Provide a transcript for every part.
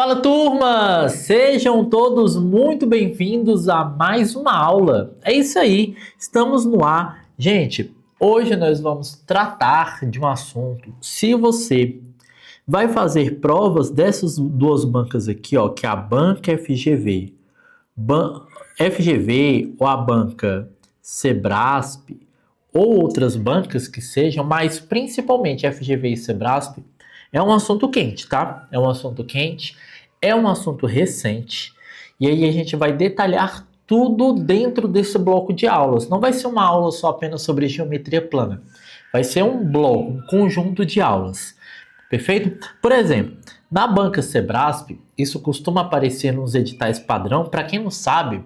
Fala, turma! Sejam todos muito bem-vindos a mais uma aula. É isso aí, estamos no ar. Gente, hoje nós vamos tratar de um assunto. Se você vai fazer provas dessas duas bancas aqui, ó, que é a banca FGV, FGV ou a banca Sebrasp, ou outras bancas que sejam, mas principalmente FGV e Sebrasp, é um assunto quente, tá? É um assunto quente, é um assunto recente, e aí a gente vai detalhar tudo dentro desse bloco de aulas. Não vai ser uma aula só apenas sobre geometria plana, vai ser um bloco, um conjunto de aulas, perfeito? Por exemplo, na banca Sebrasp, isso costuma aparecer nos editais padrão. Para quem não sabe,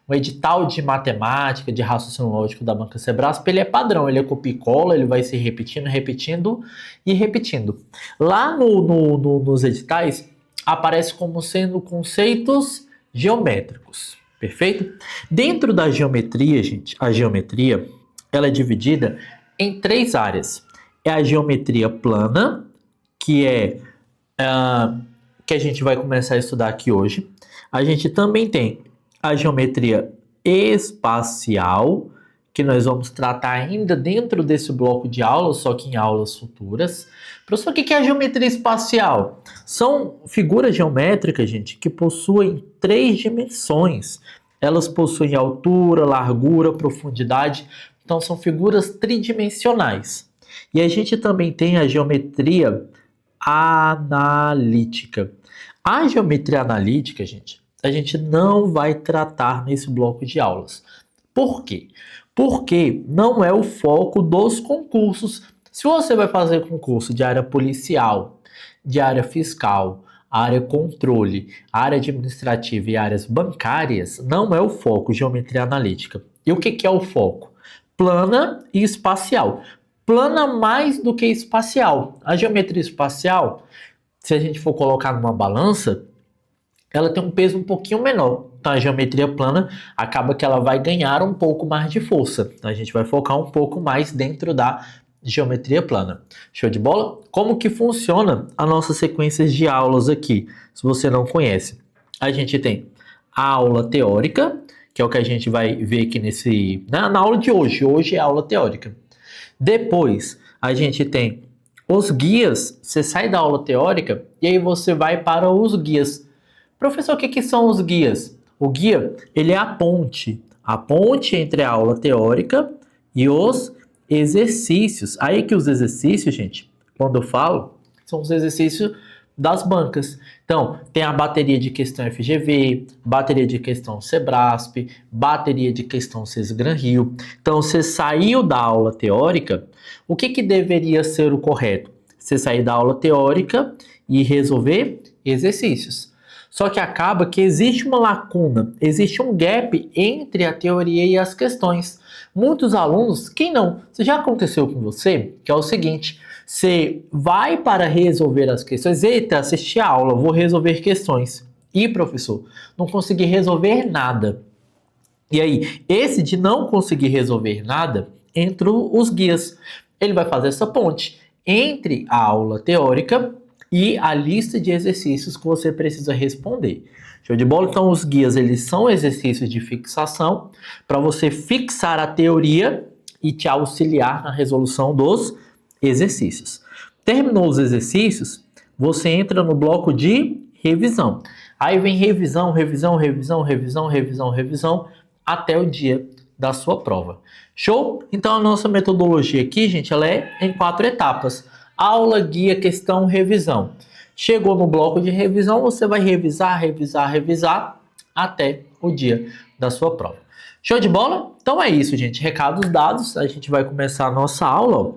o edital de matemática, de raciocínio lógico da banca Sebrasp, ele é padrão, ele é copia e cola, ele vai se repetindo, repetindo e repetindo. Lá nos editais, aparece como sendo conceitos geométricos, perfeito? Dentro da geometria, gente, a geometria, ela é dividida em três áreas. É a geometria plana, que é que a gente vai começar a estudar aqui hoje. A gente também tem a geometria espacial, que nós vamos tratar ainda dentro desse bloco de aulas, só que em aulas futuras. Professor, o que é a geometria espacial? São figuras geométricas, gente, que possuem três dimensões. Elas possuem altura, largura, profundidade. Então, são figuras tridimensionais. E a gente também tem a geometria analítica. A geometria analítica, gente, a gente não vai tratar nesse bloco de aulas. Por quê? Porque não é o foco dos concursos. Se você vai fazer concurso de área policial, de área fiscal, área controle, área administrativa e áreas bancárias, não é o foco geometria analítica. E o que é o foco? Plana e espacial. Plana mais do que espacial. A geometria espacial, se a gente for colocar numa balança, ela tem um peso um pouquinho menor. Então a geometria plana acaba que ela vai ganhar um pouco mais de força. Então, a gente vai focar um pouco mais dentro da geometria plana. Show de bola? Como que funciona a nossa sequência de aulas aqui? Se você não conhece, a gente tem a aula teórica, que é o que a gente vai ver aqui na aula de hoje. Hoje é a aula teórica. Depois, a gente tem os guias. Você sai da aula teórica e aí você vai para os guias. Professor, o que são os guias? O guia, ele é a ponte entre a aula teórica e os exercícios. Aí que os exercícios, gente, quando eu falo, são os exercícios das bancas. Então, tem a bateria de questão FGV, bateria de questão Sebrasp, bateria de questão Sesgran Rio. Então, você saiu da aula teórica, o que deveria ser o correto? Você sair da aula teórica e resolver exercícios. Só que acaba que existe uma lacuna, existe um gap entre a teoria e as questões. Muitos alunos, quem não, isso já aconteceu com você, que é o seguinte: você vai para resolver as questões, eita, assisti a aula, vou resolver questões. E professor, não consegui resolver nada. E aí, esse de não conseguir resolver nada, entra os guias. Ele vai fazer essa ponte entre a aula teórica e a lista de exercícios que você precisa responder. Show de bola? Então, os guias, eles são exercícios de fixação para você fixar a teoria e te auxiliar na resolução dos exercícios. Terminou os exercícios, você entra no bloco de revisão. Aí vem revisão, revisão, revisão, revisão, revisão, revisão, até o dia da sua prova. Show? Então, a nossa metodologia aqui, gente, ela é em 4 etapas. Aula, guia, questão, revisão. Chegou no bloco de revisão, você vai revisar, revisar, revisar até o dia da sua prova. Show de bola? Então é isso, gente. Recados dados. A gente vai começar a nossa aula.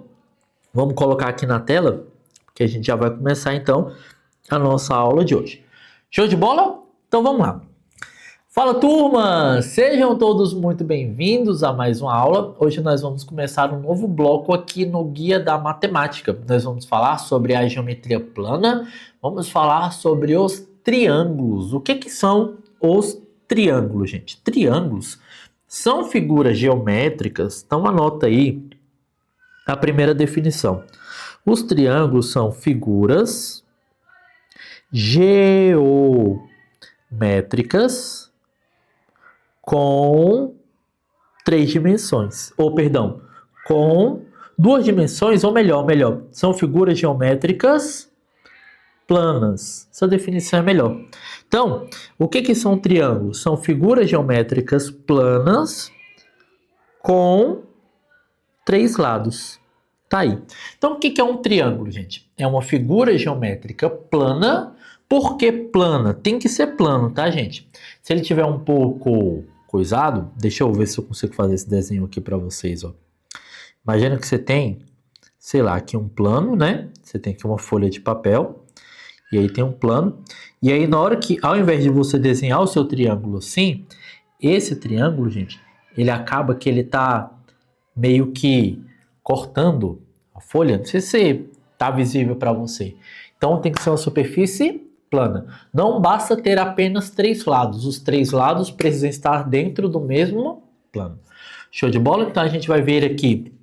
Vamos colocar aqui na tela, que a gente já vai começar então a nossa aula de hoje. Show de bola? Então vamos lá. Fala, turma! Sejam todos muito bem-vindos a mais uma aula. Hoje nós vamos começar um novo bloco aqui no Guia da Matemática. Nós vamos falar sobre a geometria plana, vamos falar sobre os triângulos. O que são os triângulos, gente? Triângulos são figuras geométricas, então anota aí a primeira definição. Os triângulos são figuras geométricas com 3 dimensões. Ou, perdão, com 2 dimensões, ou melhor, são figuras geométricas planas. Essa definição é melhor. Então, o que são triângulos? São figuras geométricas planas com 3 lados. Tá aí. Então, o que é um triângulo, gente? É uma figura geométrica plana. Por que plana? Tem que ser plano, tá, gente? Se ele tiver um pouco coisado, deixa eu ver se eu consigo fazer esse desenho aqui para vocês, ó. Imagina que você tem, sei lá, aqui um plano, né? Você tem aqui uma folha de papel, e aí tem um plano. E aí, na hora que, ao invés de você desenhar o seu triângulo assim, esse triângulo, gente, ele acaba que ele tá meio que cortando a folha. Não sei se tá visível para você. Então, tem que ser uma superfície plana. Não basta ter apenas 3 lados. Os 3 lados precisam estar dentro do mesmo plano. Show de bola? Então, a gente vai ver aqui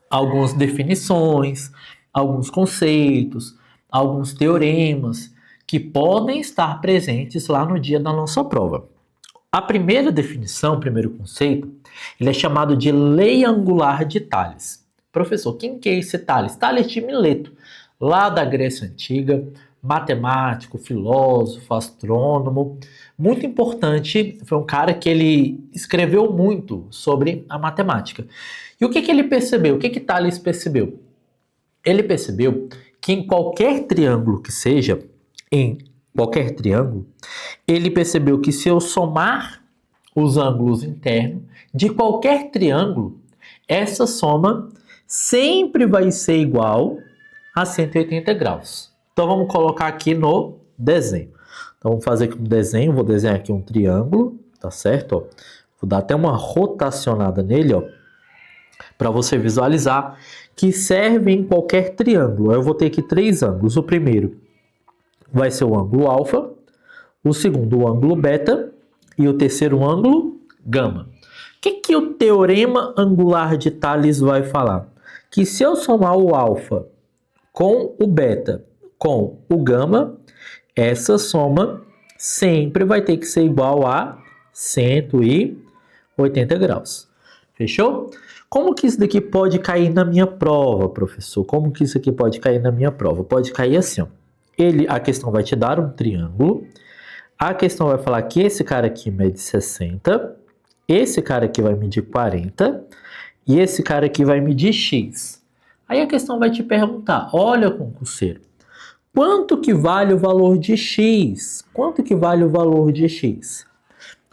algumas definições, alguns conceitos, alguns teoremas que podem estar presentes lá no dia da nossa prova. A primeira definição, o primeiro conceito, ele é chamado de lei angular de Tales. Professor, quem que é esse Tales? Tales de Mileto, lá da Grécia Antiga, matemático, filósofo, astrônomo, muito importante, foi um cara que ele escreveu muito sobre a matemática. E o que ele percebeu? O que Tales percebeu? Ele percebeu que em qualquer triângulo que seja, ele percebeu que se eu somar os ângulos internos de qualquer triângulo, essa soma sempre vai ser igual a 180 graus. Então vamos colocar aqui no desenho. Então vamos fazer aqui um desenho, vou desenhar aqui um triângulo, tá certo? Ó, vou dar até uma rotacionada nele, ó, para você visualizar que serve em qualquer triângulo. Eu vou ter aqui 3 ângulos. O primeiro vai ser o ângulo alfa, o segundo o ângulo beta e o terceiro ângulo gama. O que o teorema angular de Tales vai falar? Que se eu somar o alfa com o beta com o gama, essa soma sempre vai ter que ser igual a 180 graus. Fechou? Como que isso daqui pode cair na minha prova, professor? Como que isso aqui pode cair na minha prova? Pode cair assim, ó. A questão vai te dar um triângulo. A questão vai falar que esse cara aqui mede 60, esse cara aqui vai medir 40 e esse cara aqui vai medir x. Aí a questão vai te perguntar, olha, concurseiro, quanto que vale o valor de x? Quanto que vale o valor de x?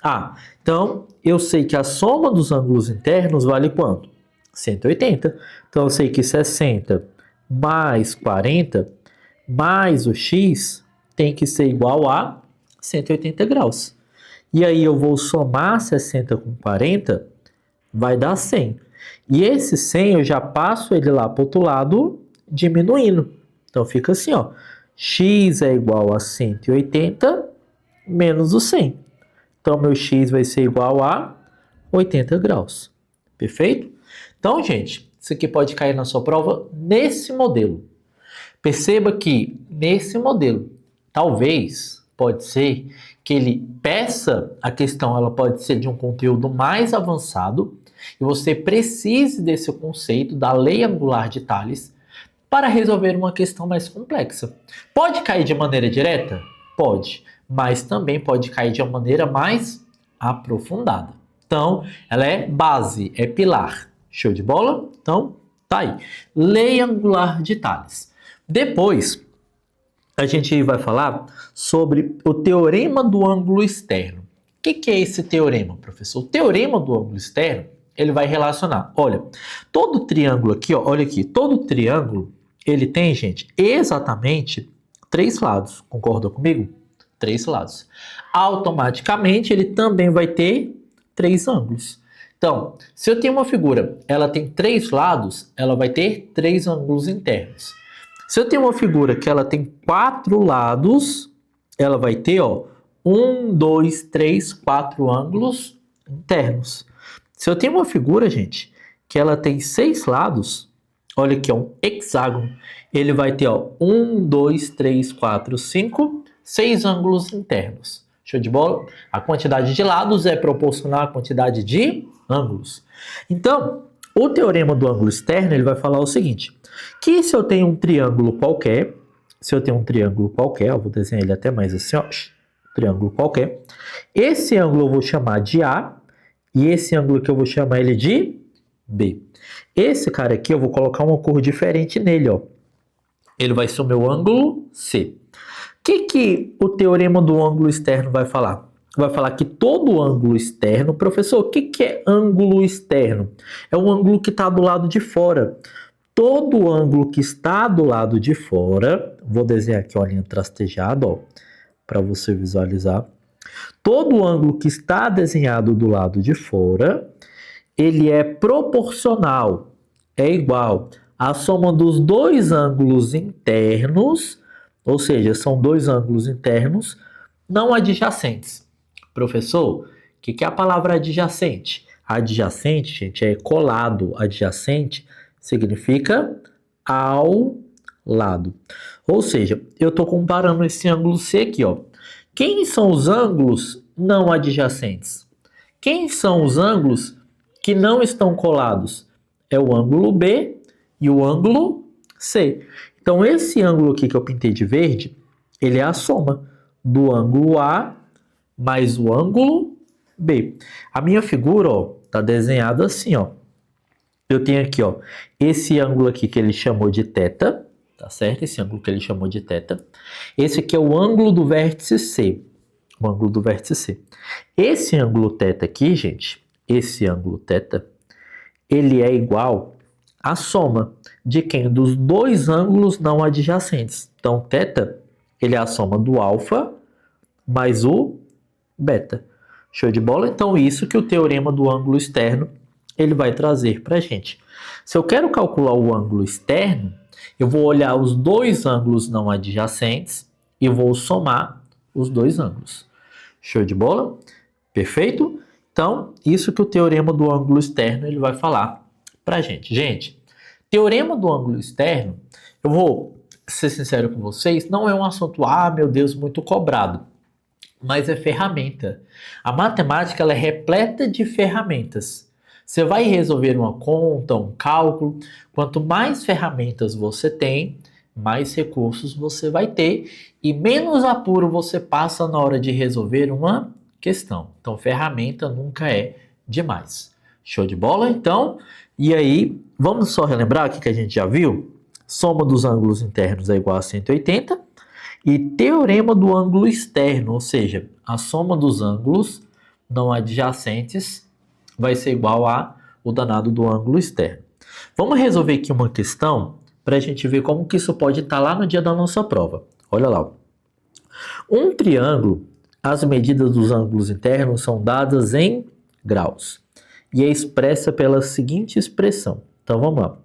Ah, então eu sei que a soma dos ângulos internos vale quanto? 180. Então eu sei que 60 mais 40 mais o x tem que ser igual a 180 graus. E aí eu vou somar 60 com 40, vai dar 100. E esse 100 eu já passo ele lá para o outro lado, diminuindo. Então fica assim, ó. X é igual a 180 menos o 100. Então meu x vai ser igual a 80 graus. Perfeito? Então, gente, isso aqui pode cair na sua prova nesse modelo. Perceba que nesse modelo, talvez, pode ser que ele peça a questão, ela pode ser de um conteúdo mais avançado e você precise desse conceito da lei angular de Tales para resolver uma questão mais complexa. Pode cair de maneira direta? Pode, mas também pode cair de uma maneira mais aprofundada. Então, ela é base, é pilar. Show de bola? Então, tá aí. Lei angular de Tales. Depois, a gente vai falar sobre o teorema do ângulo externo. O que é esse teorema, professor? O teorema do ângulo externo, ele vai relacionar. Olha, todo triângulo aqui, ó, olha aqui, todo triângulo, ele tem, gente, exatamente 3 lados. Concorda comigo? 3 lados. Automaticamente, ele também vai ter 3 ângulos. Então, se eu tenho uma figura, ela tem 3 lados, ela vai ter 3 ângulos internos. Se eu tenho uma figura que ela tem 4 lados, ela vai ter, ó, 1, 2, 3, 4 ângulos internos. Se eu tenho uma figura, gente, que ela tem 6 lados, olha aqui, é um hexágono, ele vai ter, ó, 1, 2, 3, 4, 5 6 ângulos internos. Show de bola? A quantidade de lados é proporcional à quantidade de ângulos. Então, o teorema do ângulo externo ele vai falar o seguinte, que se eu tenho um triângulo qualquer, eu vou desenhar ele até mais assim, ó, triângulo qualquer, esse ângulo eu vou chamar de A, e esse ângulo aqui eu vou chamar ele de B. Esse cara aqui eu vou colocar uma cor diferente nele, ó. Ele vai ser o meu ângulo C. O que o teorema do ângulo externo vai falar? Vai falar que todo ângulo externo... Professor, o que é ângulo externo? É um ângulo que está do lado de fora. Todo ângulo que está do lado de fora... Vou desenhar aqui uma linha trastejada, ó, para você visualizar. Todo ângulo que está desenhado do lado de fora, ele é proporcional, é igual à soma dos dois ângulos internos, ou seja, são dois ângulos internos não adjacentes. Professor, o que é a palavra adjacente? Adjacente, gente, é colado. Adjacente significa ao lado. Ou seja, eu estou comparando esse ângulo C aqui, ó. Quem são os ângulos não adjacentes? Quem são os ângulos que não estão colados? É o ângulo B e o ângulo C. Então, esse ângulo aqui que eu pintei de verde, ele é a soma do ângulo A mais o ângulo B. A minha figura, ó, tá desenhada assim, ó. Eu tenho aqui, ó, esse ângulo aqui que ele chamou de θ, tá certo? Esse ângulo que ele chamou de θ. Esse aqui é o ângulo do vértice C. O ângulo do vértice C. Esse ângulo θ aqui, gente, esse ângulo θ, ele é igual à soma de quem? Dos dois ângulos não adjacentes. Então, θ, ele é a soma do alfa mais o beta. Show de bola? Então, isso que o teorema do ângulo externo ele vai trazer para a gente. Se eu quero calcular o ângulo externo, eu vou olhar os dois ângulos não adjacentes e vou somar os dois ângulos. Show de bola? Perfeito? Então, isso que o teorema do ângulo externo ele vai falar para a gente. Gente, teorema do ângulo externo, eu vou ser sincero com vocês, não é um assunto, meu Deus, muito cobrado, mas é ferramenta. A matemática ela é repleta de ferramentas. Você vai resolver uma conta, um cálculo, quanto mais ferramentas você tem, mais recursos você vai ter e menos apuro você passa na hora de resolver uma questão. Então, ferramenta nunca é demais. Show de bola? Então, e aí, vamos só relembrar o que a gente já viu? Soma dos ângulos internos é igual a 180 e teorema do ângulo externo, ou seja, a soma dos ângulos não adjacentes vai ser igual a o danado do ângulo externo. Vamos resolver aqui uma questão para a gente ver como que isso pode estar lá no dia da nossa prova. Olha lá. Um triângulo, as medidas dos ângulos internos são dadas em graus e é expressa pela seguinte expressão. Então vamos lá.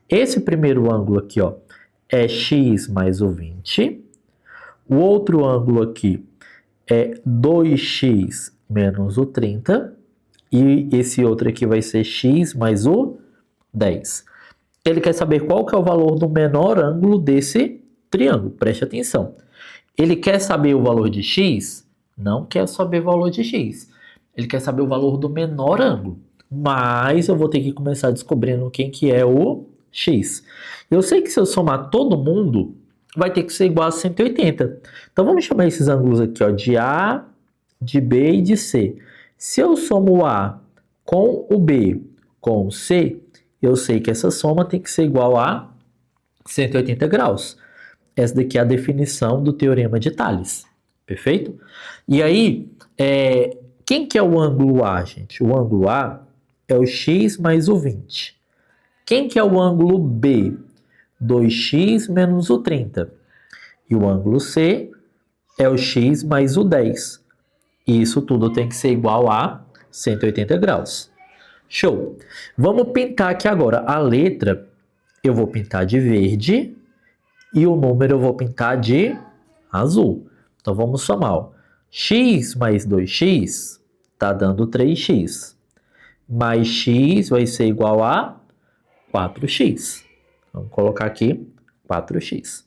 Esse primeiro ângulo aqui, ó, é x mais o 20. O outro ângulo aqui é 2x menos o 30. E esse outro aqui vai ser x mais o 10. Ele quer saber qual que é o valor do menor ângulo desse triângulo. Preste atenção. Ele quer saber o valor de x? Não quer saber o valor de x. Ele quer saber o valor do menor ângulo. Mas eu vou ter que começar descobrindo quem que é o x. Eu sei que se eu somar todo mundo, vai ter que ser igual a 180. Então vamos chamar esses ângulos aqui, ó, de A, de B e de C. Se eu somo o A com o B com o C, eu sei que essa soma tem que ser igual a 180 graus. Essa daqui é a definição do teorema de Tales. Perfeito? E aí, quem que é o ângulo A, gente? O ângulo A é o x mais o 20. Quem que é o ângulo B? 2x menos o 30. E o ângulo C é o x mais o 10. E isso tudo tem que ser igual a 180 graus. Show! Vamos pintar aqui agora. A letra eu vou pintar de verde e o número eu vou pintar de azul. Então vamos somar. Ó. X mais 2x está dando 3x. Mais x vai ser igual a 4x. Vamos colocar aqui 4x.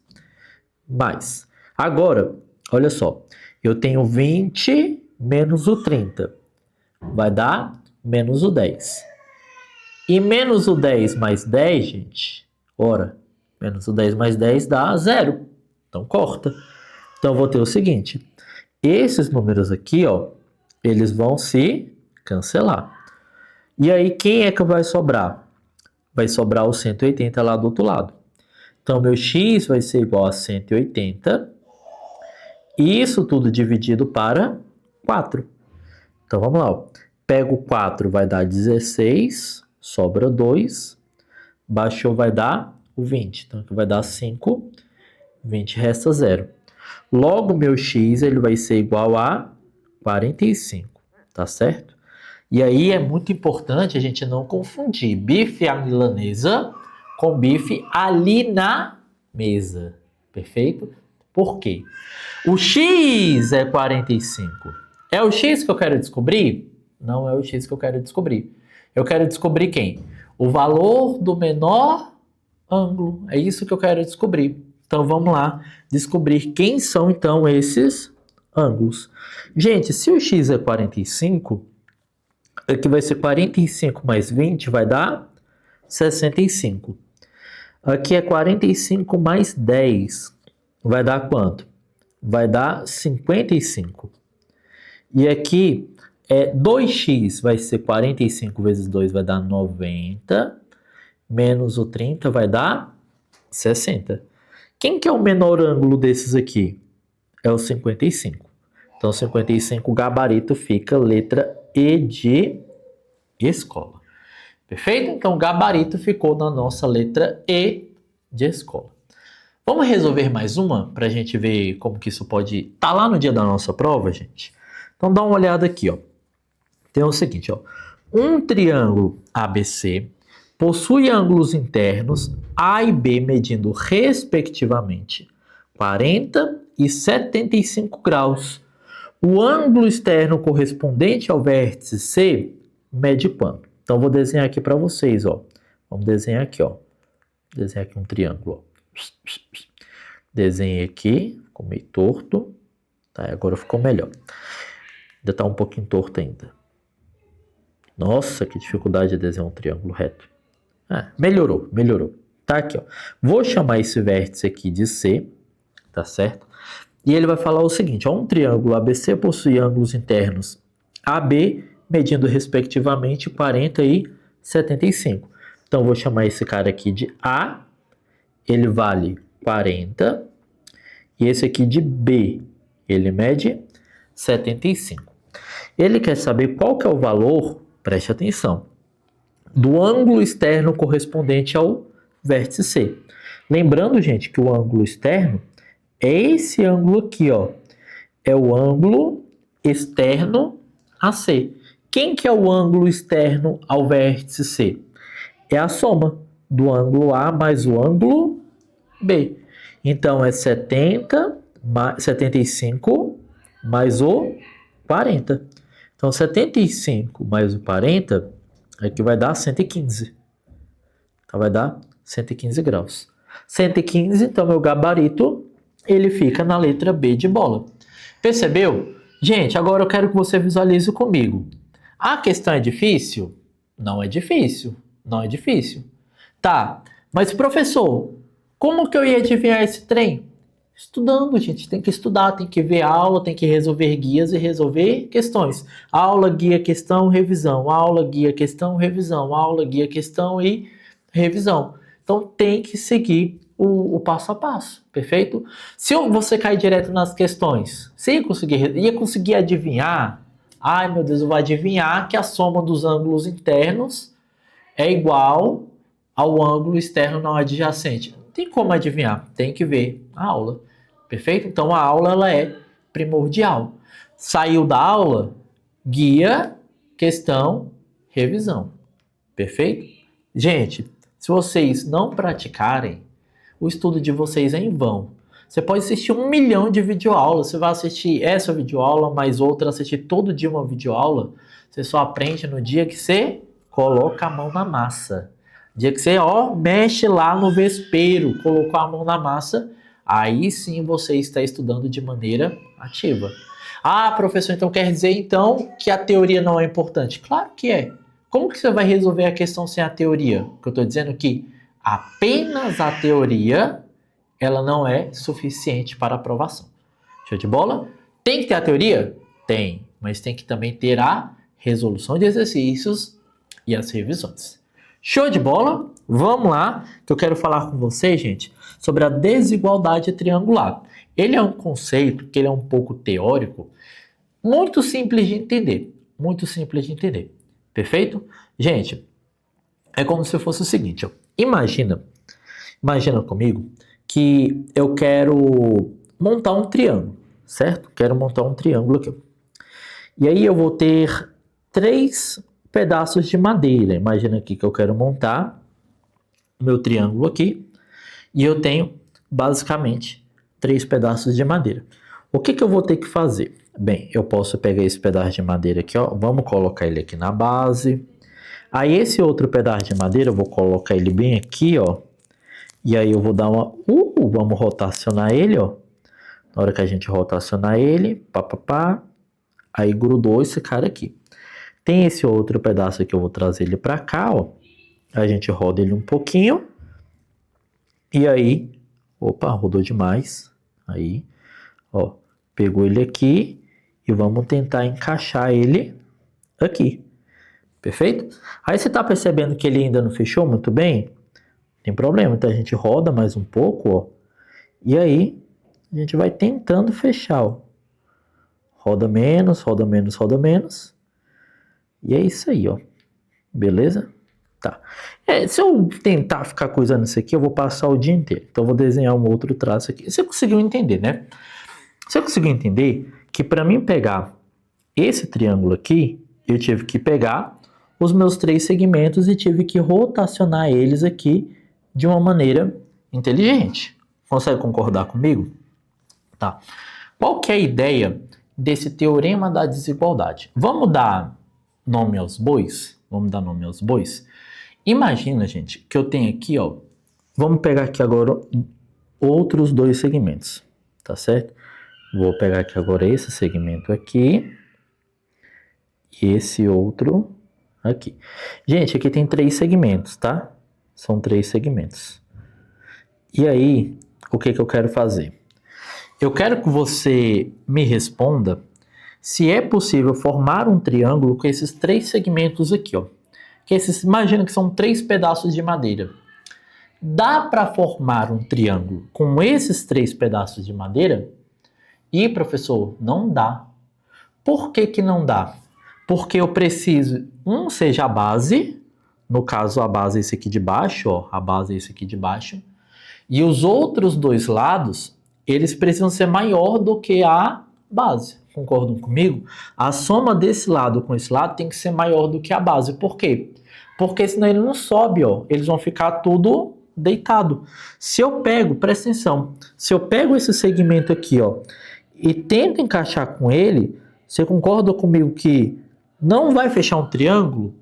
Mais. Agora, Olha só, eu tenho 20 menos o 30. Vai dar menos o 10. E menos o 10 mais 10, gente, ora, menos o 10 mais 10 dá 0. Então corta. Então eu vou ter o seguinte, esses números aqui, ó, eles vão se cancelar. E aí quem é que vai sobrar? Vai sobrar o 180 lá do outro lado. Então meu x vai ser igual a 180. Isso tudo dividido para 4. Então vamos lá. Ó. Pego 4, vai dar 16, sobra 2. Baixou, vai dar o 20. Então aqui vai dar 5, 20 resta 0. Logo, meu x ele vai ser igual a 45, tá certo? E aí é muito importante a gente não confundir bife à milanesa com bife ali na mesa, perfeito? Por quê? O x é 45. É o x que eu quero descobrir? Não é o x que eu quero descobrir. Eu quero descobrir quem? O valor do menor ângulo. É isso que eu quero descobrir. Então vamos lá descobrir quem são então esses ângulos. Gente, se o x é 45, aqui vai ser 45 mais 20, vai dar 65. Aqui é 45 mais 10, vai dar quanto? Vai dar 55. E aqui é 2x, vai ser 45 vezes 2, vai dar 90, menos o 30 vai dar 60. Quem que é o menor ângulo desses aqui? É o 55. Então, 55, o gabarito fica letra E de escola. Perfeito? Então, o gabarito ficou na nossa letra E de escola. Vamos resolver mais uma para a gente ver como que isso pode estar lá no dia da nossa prova, gente? Então, dá uma olhada aqui, ó. Tem o seguinte, ó. Um triângulo ABC possui ângulos internos A e B medindo, respectivamente, 40 e 75 graus. O ângulo externo correspondente ao vértice C mede quanto? Então, vou desenhar aqui para vocês, ó. Vamos desenhar aqui, ó. Desenhar aqui um triângulo, ó. Desenhei aqui, ficou meio torto. Tá, agora ficou melhor. Ainda tá um pouquinho torto ainda. Nossa, que dificuldade de desenhar um triângulo reto. Ah, melhorou, melhorou. Tá aqui, ó. Vou chamar esse vértice aqui de C, tá certo? E ele vai falar o seguinte, ó, um triângulo ABC possui ângulos internos AB, medindo respectivamente 40 e 75. Então, vou chamar esse cara aqui de A, ele vale 40, e esse aqui de B, ele mede 75. Ele quer saber qual que é o valor, preste atenção, do ângulo externo correspondente ao vértice C. Lembrando, gente, que o ângulo externo é esse ângulo aqui, ó. É o ângulo externo a C. Quem que é o ângulo externo ao vértice C? É a soma do ângulo A mais o ângulo B. Então, é 75 mais o 40. Então, 75 mais o 40, aqui vai dar 115. Então, vai dar 115 graus. 115, então, meu gabarito, ele fica na letra B de bola. Percebeu? Gente, agora eu quero que você visualize comigo. A questão é difícil? Não é difícil. Não é difícil. Tá, mas professor, como que eu ia adivinhar esse trem? Estudando, gente. Tem que estudar, tem que ver aula, tem que resolver guias e resolver questões. Aula, guia, questão, revisão. Aula, guia, questão, revisão. Aula, guia, questão e revisão. Então tem que seguir o passo a passo, perfeito? Se você cair direto nas questões, você ia conseguir adivinhar? Ai, meu Deus, eu vou adivinhar que a soma dos ângulos internos é igual ao ângulo externo não adjacente. Não tem como adivinhar, tem que ver a aula, perfeito? Então a aula ela é primordial. Saiu da aula, guia, questão, revisão, perfeito? Gente, se vocês não praticarem, o estudo de vocês é em vão. Você pode assistir 1 milhão de videoaulas, você vai assistir essa videoaula, mais outra, assistir todo dia uma videoaula, você só aprende no dia que você coloca a mão na massa. Dia que você, mexe lá no vespeiro, colocou a mão na massa, aí sim você está estudando de maneira ativa. Ah, professor, então quer dizer então que a teoria não é importante? Claro que é. Como que você vai resolver a questão sem a teoria? Porque eu estou dizendo que apenas a teoria ela não é suficiente para aprovação. Show de bola? Tem que ter a teoria? Tem, mas tem que também ter a resolução de exercícios e as revisões. Show de bola? Vamos lá, que eu quero falar com vocês, gente, sobre a desigualdade triangular. Ele é um conceito que ele é um pouco teórico, muito simples de entender, muito simples de entender. Perfeito? Gente, é como se fosse o seguinte, ó. Imagina comigo que eu quero montar um triângulo, certo? Quero montar um triângulo aqui. E aí eu vou ter 3 pedaços de madeira. Imagina aqui que eu quero montar meu triângulo aqui e eu tenho basicamente 3 pedaços de madeira. O que eu vou ter que fazer? Bem, eu posso pegar esse pedaço de madeira aqui, ó, vamos colocar ele aqui na base. Aí esse outro pedaço de madeira eu vou colocar ele bem aqui, ó. E aí eu vou dar uma... vamos rotacionar ele, ó. Na hora que a gente rotacionar ele, pá, aí grudou esse cara aqui. Tem esse outro pedaço aqui, eu vou trazer ele pra cá, ó. A gente roda ele um pouquinho. E aí, opa, rodou demais. Aí, ó, pegou ele aqui e vamos tentar encaixar ele aqui. Perfeito? Aí você tá percebendo que ele ainda não fechou muito bem? Não tem problema, então a gente roda mais um pouco, ó. E aí, a gente vai tentando fechar, ó. Roda menos, roda menos, roda menos. E é isso aí, ó. Beleza? Tá. Se eu tentar ficar coisando isso aqui, eu vou passar o dia inteiro. Então, eu vou desenhar um outro traço aqui. Você conseguiu entender, né? Você conseguiu entender que para mim pegar esse triângulo aqui, eu tive que pegar os meus 3 segmentos e tive que rotacionar eles aqui de uma maneira inteligente. Consegue concordar comigo? Tá. Qual que é a ideia desse teorema da desigualdade? Vamos dar nome aos bois? Vamos dar nome aos bois? Imagina, gente, que eu tenho aqui, ó. Vamos pegar aqui agora outros 2 segmentos, tá certo? Vou pegar aqui agora esse segmento aqui e esse outro aqui. Gente, aqui tem 3 segmentos, tá? São 3 segmentos. E aí, o que eu quero fazer? Eu quero que você me responda se é possível formar um triângulo com esses 3 segmentos aqui, ó. Imagina que são 3 pedaços de madeira. Dá para formar um triângulo com esses 3 pedaços de madeira? E, professor, não dá. Por que não dá? Porque eu preciso, seja a base, no caso a base é esse aqui de baixo, ó, a base é esse aqui de baixo, e os outros 2 lados, eles precisam ser maior do que a base. Concordam comigo? A soma desse lado com esse lado tem que ser maior do que a base. Por quê? Porque senão ele não sobe, ó. Eles vão ficar tudo deitado. Se eu pego, presta atenção, se eu pego esse segmento aqui, ó, e tento encaixar com ele, você concorda comigo que não vai fechar um triângulo?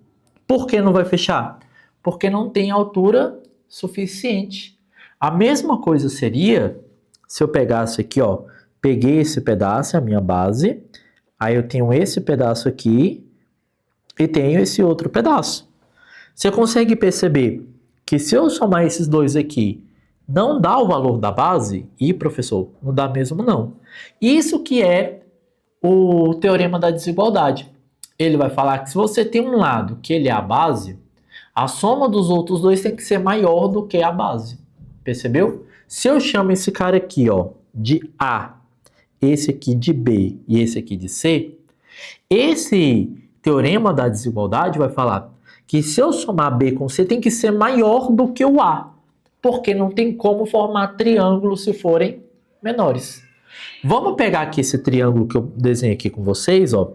Por que não vai fechar? Porque não tem altura suficiente. A mesma coisa seria se eu pegasse aqui, ó, peguei esse pedaço, a minha base, aí eu tenho esse pedaço aqui e tenho esse outro pedaço. Você consegue perceber que se eu somar esses 2 aqui, não dá o valor da base? E, professor, não dá mesmo não. Isso que é o teorema da desigualdade. Ele vai falar que se você tem um lado que ele é a base, a soma dos outros 2 tem que ser maior do que a base. Percebeu? Se eu chamo esse cara aqui, ó, de A, esse aqui de B e esse aqui de C, esse teorema da desigualdade vai falar que se eu somar B com C tem que ser maior do que o A, porque não tem como formar triângulo se forem menores. Vamos pegar aqui esse triângulo que eu desenhei aqui com vocês, ó,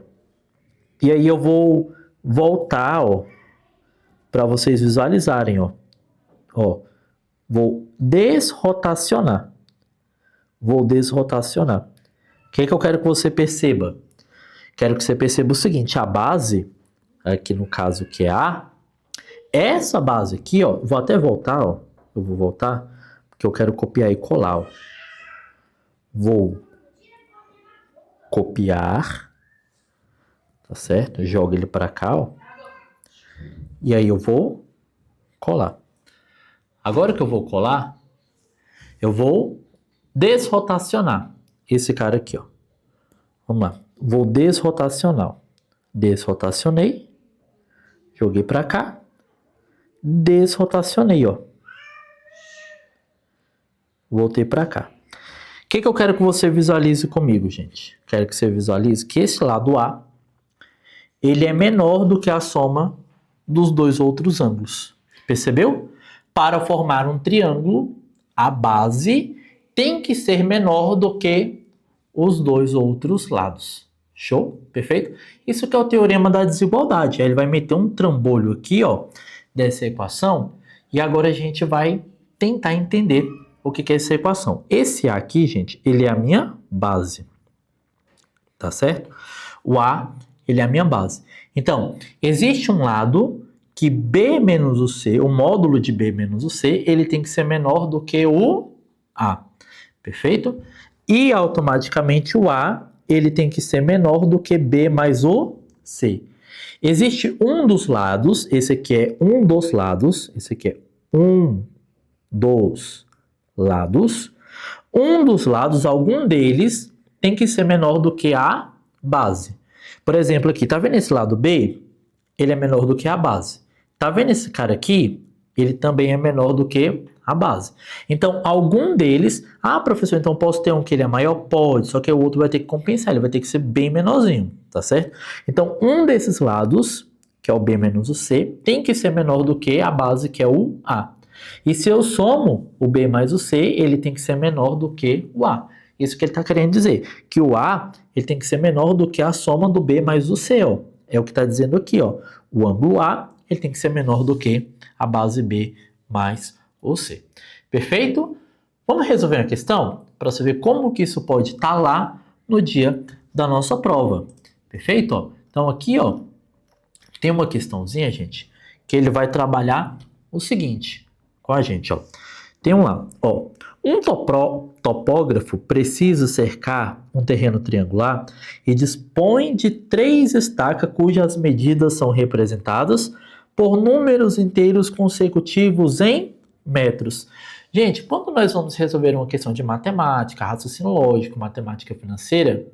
e aí eu vou voltar, ó, para vocês visualizarem, ó. Ó, vou desrotacionar. Vou desrotacionar. O que eu quero que você perceba? Quero que você perceba o seguinte, a base, aqui no caso que é A, essa base aqui, ó, vou até voltar, ó, eu vou voltar, porque eu quero copiar e colar, ó. Vou copiar, tá certo? Jogo ele para cá, ó. E aí eu vou colar. Agora que eu vou colar, eu vou desrotacionar esse cara aqui, ó. Vamos lá. Vou desrotacionar. Desrotacionei. Joguei para cá. Desrotacionei, ó. Voltei para cá. O que eu quero que você visualize comigo, gente? Quero que você visualize que esse lado A, ele é menor do que a soma dos dois outros ângulos. Percebeu? Para formar um triângulo, a base tem que ser menor do que os dois outros lados. Show? Perfeito? Isso que é o teorema da desigualdade. Aí ele vai meter um trambolho aqui, ó, dessa equação, e agora a gente vai tentar entender o que é essa equação. Esse A aqui, gente, ele é a minha base. Tá certo? O A, ele é a minha base. Então, existe um lado que B menos o C, o módulo de B menos o C, ele tem que ser menor do que o A. Perfeito? E automaticamente o A, ele tem que ser menor do que B mais o C. Existe um dos lados, esse aqui é um dos lados, esse aqui é um dos lados. Um dos lados, algum deles, tem que ser menor do que a base. Por exemplo, aqui, tá vendo esse lado B? Ele é menor do que a base. Tá vendo esse cara aqui? Ele também é menor do que a base. Então, algum deles... Ah, professor, então posso ter um que ele é maior? Pode, só que o outro vai ter que compensar, ele vai ter que ser bem menorzinho, tá certo? Então, um desses lados, que é o B menos o C, tem que ser menor do que a base, que é o A. E se eu somo o B mais o C, ele tem que ser menor do que o A. Isso que ele está querendo dizer, que o A ele tem que ser menor do que a soma do B mais o C. Ó. É o que está dizendo aqui. Ó. O ângulo A ele tem que ser menor do que a base B mais o C. Perfeito? Vamos resolver a questão para você ver como que isso pode estar lá no dia da nossa prova. Perfeito? Ó. Então aqui ó, tem uma questãozinha, gente, que ele vai trabalhar o seguinte com a gente. Ó. Tem um lá, ó. Um topógrafo precisa cercar um terreno triangular e dispõe de 3 estacas cujas medidas são representadas por números inteiros consecutivos em metros. Gente, quando nós vamos resolver uma questão de matemática, raciocínio lógico, matemática financeira,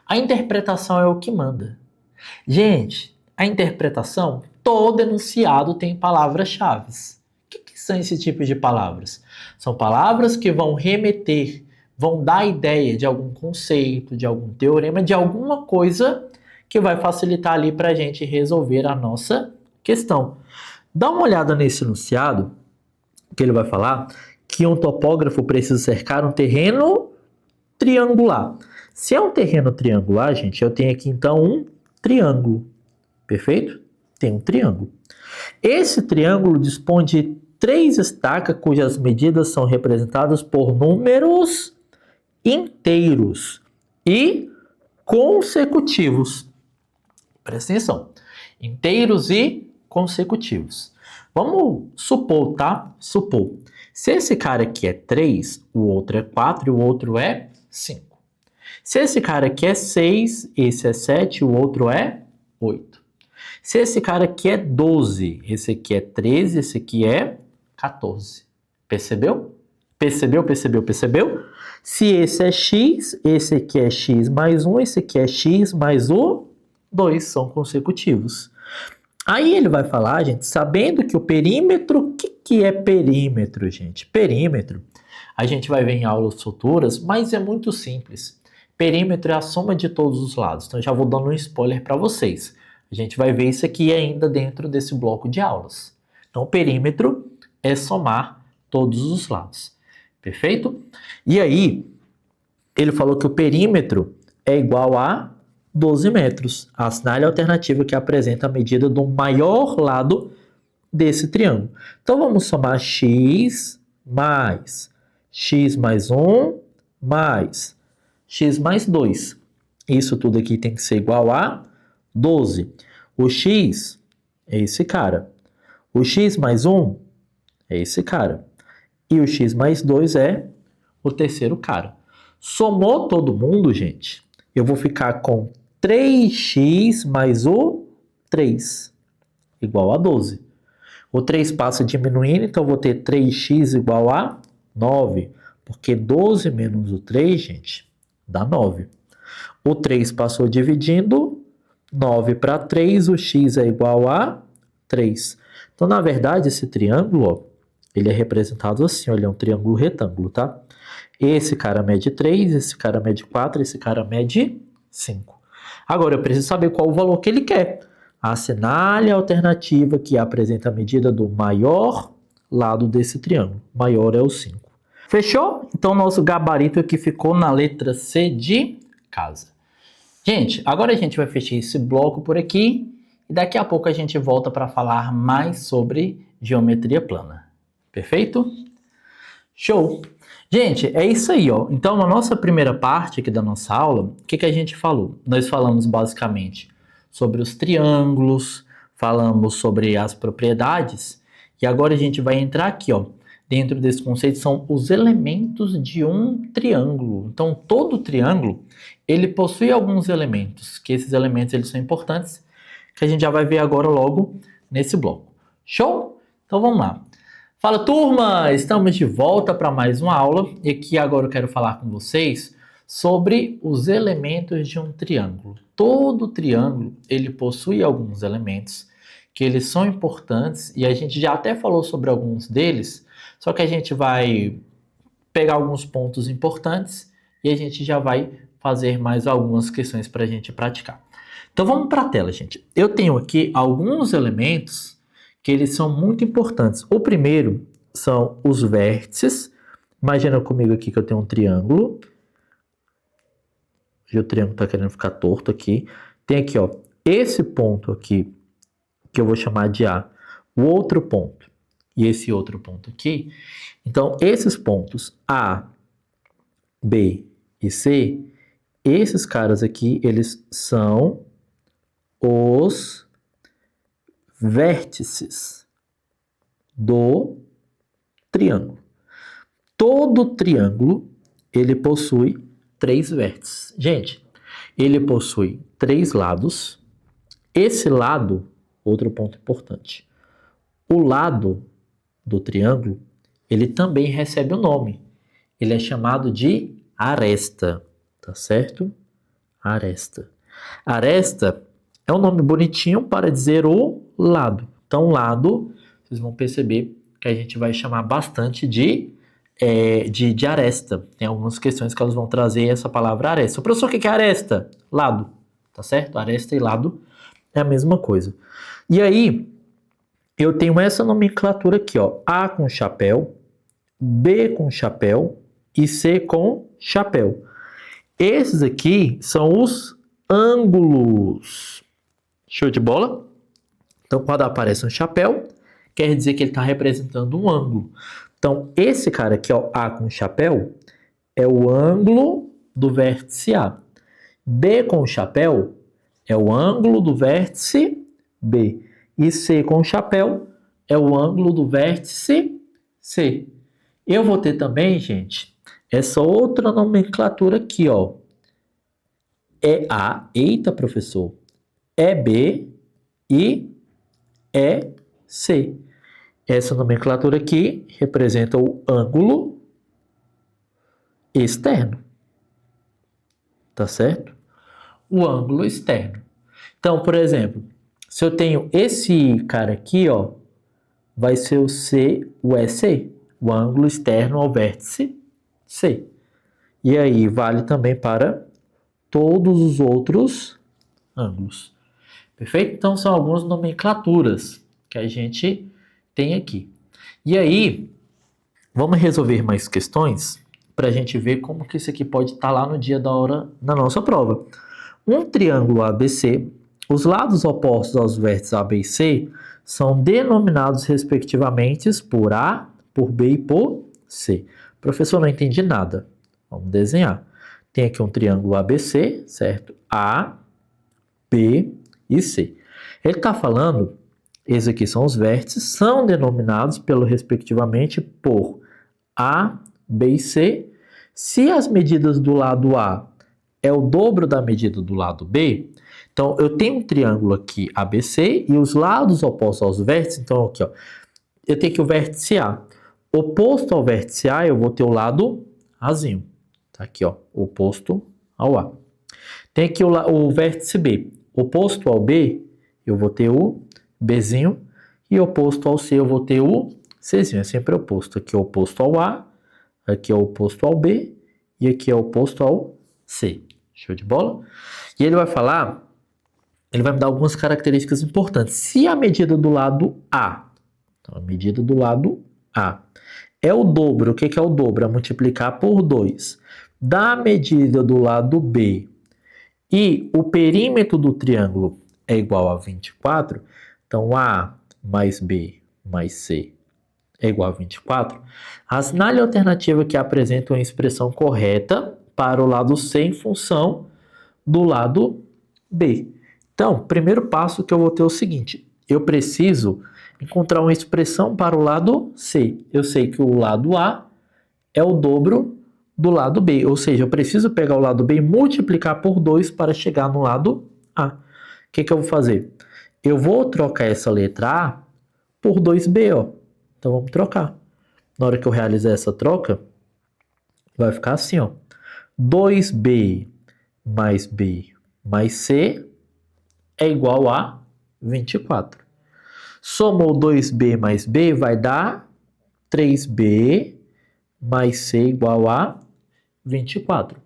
a interpretação é o que manda. Gente, a interpretação, todo enunciado tem palavras-chave. São esse tipo de palavras? São palavras que vão remeter, vão dar ideia de algum conceito, de algum teorema, de alguma coisa que vai facilitar ali para a gente resolver a nossa questão. Dá uma olhada nesse enunciado, que ele vai falar que um topógrafo precisa cercar um terreno triangular. Se é um terreno triangular, gente, eu tenho aqui então um triângulo. Perfeito? Tem um triângulo. Esse triângulo dispõe de 3 estacas cujas medidas são representadas por números inteiros e consecutivos. Presta atenção. Inteiros e consecutivos. Vamos supor, tá? Supor. Se esse cara aqui é 3, o outro é 4 e o outro é 5. Se esse cara aqui é 6, esse é 7 e o outro é 8. Se esse cara aqui é 12, esse aqui é 13, esse aqui é 14. Percebeu? Percebeu? Se esse é x, esse aqui é x mais 1, esse aqui é x mais o 2, são consecutivos. Aí ele vai falar, gente, sabendo que o perímetro, o que é perímetro, gente? Perímetro, a gente vai ver em aulas futuras, mas é muito simples. Perímetro é a soma de todos os lados, então eu já vou dando um spoiler para vocês. A gente vai ver isso aqui ainda dentro desse bloco de aulas. Então, o perímetro é somar todos os lados. Perfeito? E aí, ele falou que o perímetro é igual a 12 metros. Assinale a alternativa que apresenta a medida do maior lado desse triângulo. Então, vamos somar x mais 1 mais x mais 2. Isso tudo aqui tem que ser igual a 12. O x é esse cara. O x mais 1 é esse cara. E o x mais 2 é o terceiro cara. Somou todo mundo, gente, eu vou ficar com 3x mais o 3, igual a 12. O 3 passa diminuindo, então eu vou ter 3x igual a 9, porque 12 menos o 3, gente, dá 9. O 3 passou dividindo, 9 para 3, o x é igual a 3. Então, na verdade, esse triângulo, ó, ele é representado assim, ó, ele é um triângulo retângulo, tá? Esse cara mede 3, esse cara mede 4, esse cara mede 5. Agora, eu preciso saber qual o valor que ele quer. Assinale a alternativa que apresenta a medida do maior lado desse triângulo. Maior é o 5. Fechou? Então, nosso gabarito aqui ficou na letra C de casa. Gente, agora a gente vai fechar esse bloco por aqui e daqui a pouco a gente volta para falar mais sobre geometria plana. Perfeito? Show! Gente, é isso aí, ó. Então, na nossa primeira parte aqui da nossa aula, o que a gente falou? Nós falamos basicamente sobre os triângulos, falamos sobre as propriedades, e agora a gente vai entrar aqui, ó. Dentro desse conceito são os elementos de um triângulo. Então, todo triângulo, ele possui alguns elementos, que esses elementos eles são importantes, que a gente já vai ver agora logo nesse bloco. Show? Então, vamos lá. Fala, turma! Estamos de volta para mais uma aula e aqui agora eu quero falar com vocês sobre os elementos de um triângulo. Todo triângulo, ele possui alguns elementos que eles são importantes e a gente já até falou sobre alguns deles, só que a gente vai pegar alguns pontos importantes e a gente já vai fazer mais algumas questões para a gente praticar. Então vamos para a tela, gente. Eu tenho aqui alguns elementos que eles são muito importantes. O primeiro são os vértices. Imagina comigo aqui que eu tenho um triângulo. O triângulo está querendo ficar torto aqui. Tem aqui, ó, esse ponto aqui, que eu vou chamar de A. O outro ponto e esse outro ponto aqui. Então, esses pontos A, B e C, esses caras aqui, eles são os vértices do triângulo. Todo triângulo, ele possui 3 vértices. Gente, ele possui 3 lados. Esse lado, outro ponto importante, o lado do triângulo, ele também recebe um nome. Ele é chamado de aresta, tá certo? Aresta. Aresta é um nome bonitinho para dizer o lado. Então, lado, vocês vão perceber que a gente vai chamar bastante de aresta. Tem algumas questões que elas vão trazer essa palavra aresta. Professor, o que é aresta? Lado, tá certo? Aresta e lado é a mesma coisa. E aí, eu tenho essa nomenclatura aqui, ó. A com chapéu, B com chapéu e C com chapéu. Esses aqui são os ângulos. Show de bola? Então, quando aparece um chapéu, quer dizer que ele está representando um ângulo. Então, esse cara aqui, ó, A com chapéu, é o ângulo do vértice A. B com chapéu é o ângulo do vértice B. E C com chapéu é o ângulo do vértice C. Eu vou ter também, gente, essa outra nomenclatura aqui, ó. É A, eita, professor, é B e é C. Essa nomenclatura aqui representa o ângulo externo. Tá certo? O ângulo externo. Então, por exemplo, se eu tenho esse cara aqui, ó, vai ser o C, o EC, o ângulo externo ao vértice C. E aí vale também para todos os outros ângulos. Perfeito? Então, são algumas nomenclaturas que a gente tem aqui. E aí, vamos resolver mais questões para a gente ver como que isso aqui pode estar lá no dia da hora da nossa prova. Um triângulo ABC, os lados opostos aos vértices AB e C são denominados respectivamente por A, por B e por C. Professor, não entendi nada. Vamos desenhar. Tem aqui um triângulo ABC, certo? A, B e C. Ele está falando, esses aqui são os vértices, são denominados respectivamente por A, B e C, Se as medidas do lado A é o dobro da medida do lado B, então eu tenho um triângulo aqui ABC e os lados opostos aos vértices, então aqui, ó, eu tenho aqui o vértice A. Oposto ao vértice A, eu vou ter o lado Azinho. Tá aqui, ó, oposto ao A. Tem aqui o vértice B. Oposto ao B, eu vou ter o Bzinho. E oposto ao C, eu vou ter o Czinho. É sempre oposto. Aqui é oposto ao A, aqui é oposto ao B e aqui é oposto ao C. Show de bola? E ele vai falar, ele vai me dar algumas características importantes. Se a medida do lado A, então a medida do lado A é o dobro, o que é o dobro? É multiplicar por 2 da medida do lado B e o perímetro do triângulo é igual a 24, então A mais B mais C é igual a 24, assinale a alternativa que apresenta uma expressão correta para o lado C em função do lado B. Então, primeiro passo que eu vou ter é o seguinte, eu preciso encontrar uma expressão para o lado C. Eu sei que o lado A é o dobro do lado B, ou seja, eu preciso pegar o lado B e multiplicar por 2 para chegar no lado A. O que eu vou fazer? Eu vou trocar essa letra A por 2B, ó. Então vamos trocar. Na hora que eu realizar essa troca, vai ficar assim, ó. 2B mais B mais C é igual a 24. Somou 2B mais B vai dar 3B mais C igual a 24.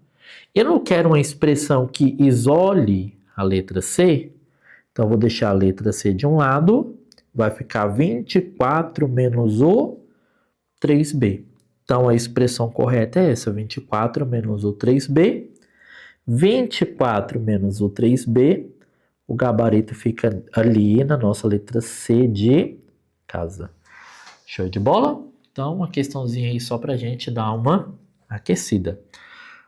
Eu não quero uma expressão que isole a letra C, então vou deixar a letra C de um lado, vai ficar 24 menos o 3B. Então a expressão correta é essa, 24 menos o 3B. 24 menos o 3B, o gabarito fica ali na nossa letra C de casa. Show de bola? Então, uma questãozinha aí só pra gente dar uma aquecida.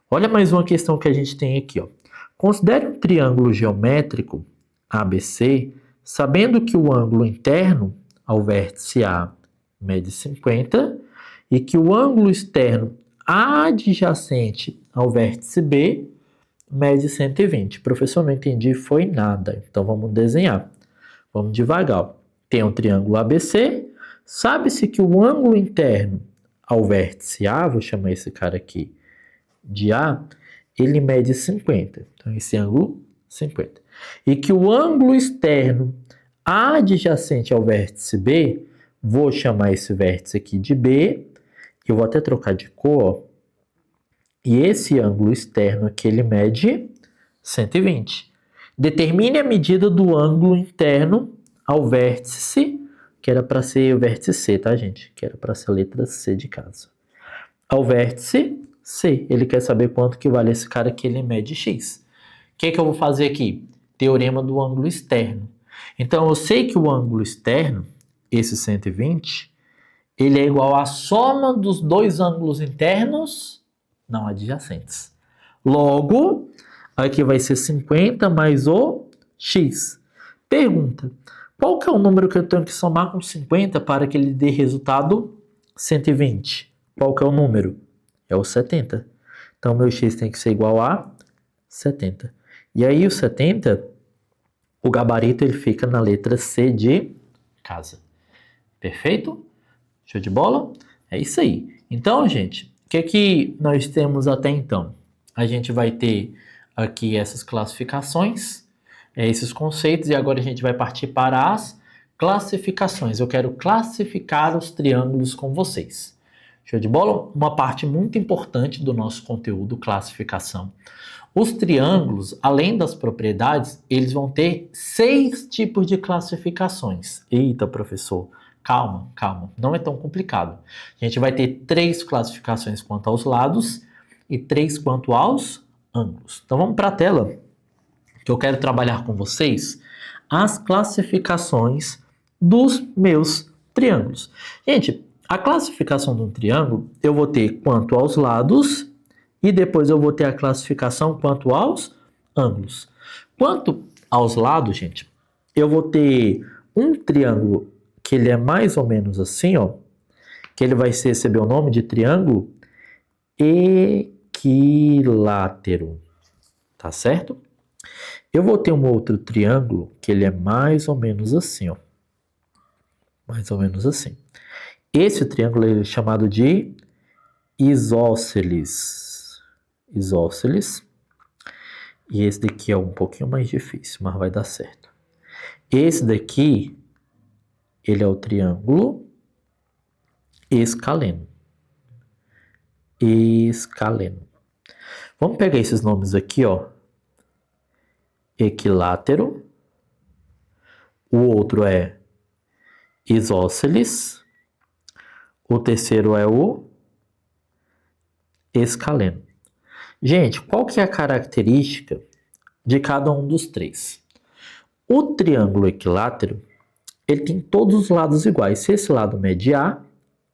Olha mais uma questão que a gente tem aqui, ó. Considere um triângulo geométrico ABC, sabendo que o ângulo interno ao vértice A mede 50 e que o ângulo externo adjacente ao vértice B mede 120. Professor, não entendi, foi nada. Então vamos desenhar. Vamos devagar. Tem um triângulo ABC. Sabe-se que o ângulo interno ao vértice A, vou chamar esse cara aqui de A, ele mede 50. Então esse ângulo, 50. E que o ângulo externo adjacente ao vértice B, vou chamar esse vértice aqui de B. Eu vou até trocar de cor, ó. E esse ângulo externo aqui, ele mede 120. Determine a medida do ângulo interno ao vértice, que era para ser o vértice C, tá, gente? Que era para ser a letra C de casa. Ao vértice C. Ele quer saber quanto que vale esse cara aqui, ele mede X. O que eu vou fazer aqui? Teorema do ângulo externo. Então, eu sei que o ângulo externo, esse 120, ele é igual à soma dos dois ângulos internos não adjacentes. Logo, aqui vai ser 50 mais o X. Pergunta, qual que é o número que eu tenho que somar com 50 para que ele dê resultado 120? Qual que é o número? É o 70. Então, meu X tem que ser igual a 70. E aí, o 70, o gabarito ele fica na letra C de casa. Perfeito? Show de bola? É isso aí. Então, gente, o que nós temos até então? A gente vai ter aqui essas classificações, esses conceitos, e agora a gente vai partir para as classificações. Eu quero classificar os triângulos com vocês. Show de bola? Uma parte muito importante do nosso conteúdo, classificação. Os triângulos, além das propriedades, eles vão ter 6 tipos de classificações. Eita, professor! Calma, calma, não é tão complicado. A gente vai ter 3 classificações quanto aos lados e 3 quanto aos ângulos. Então vamos para a tela, que eu quero trabalhar com vocês as classificações dos meus triângulos. Gente, a classificação de um triângulo, eu vou ter quanto aos lados e depois eu vou ter a classificação quanto aos ângulos. Quanto aos lados, gente, eu vou ter um triângulo que ele é mais ou menos assim, ó, que ele vai receber o nome de triângulo equilátero, tá certo? Eu vou ter um outro triângulo que ele é mais ou menos assim, ó. Mais ou menos assim. Esse triângulo é chamado de isósceles. Isósceles. E esse daqui é um pouquinho mais difícil, mas vai dar certo. Esse daqui, ele é o triângulo escaleno. Escaleno. Vamos pegar esses nomes aqui, ó. Equilátero. O outro é isósceles. O terceiro é o escaleno. Gente, qual que é a característica de cada um dos três? O triângulo equilátero, ele tem todos os lados iguais. Se esse lado medir A,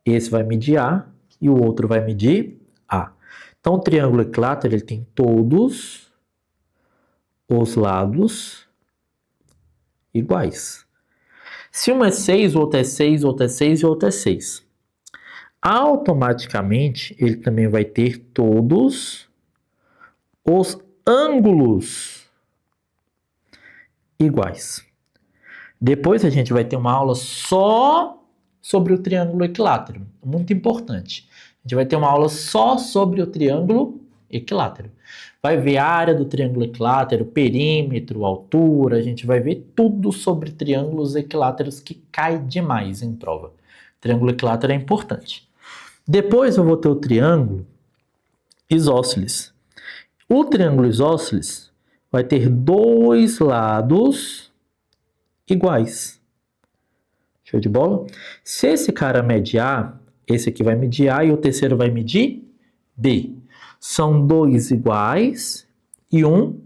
esse vai medir A e o outro vai medir A. Então, o triângulo equilátero, ele tem todos os lados iguais. Se um é 6, o outro é 6, o outro é 6 e o outro é 6. Automaticamente, ele também vai ter todos os ângulos iguais. Depois a gente vai ter uma aula só sobre o triângulo equilátero. Muito importante. A gente vai ter uma aula só sobre o triângulo equilátero. Vai ver a área do triângulo equilátero, perímetro, altura. A gente vai ver tudo sobre triângulos equiláteros que cai demais em prova. O triângulo equilátero é importante. Depois eu vou ter o triângulo isósceles. O triângulo isósceles vai ter dois lados iguais. Show de bola? Se esse cara mede A, esse aqui vai medir A e o terceiro vai medir B. São dois iguais e um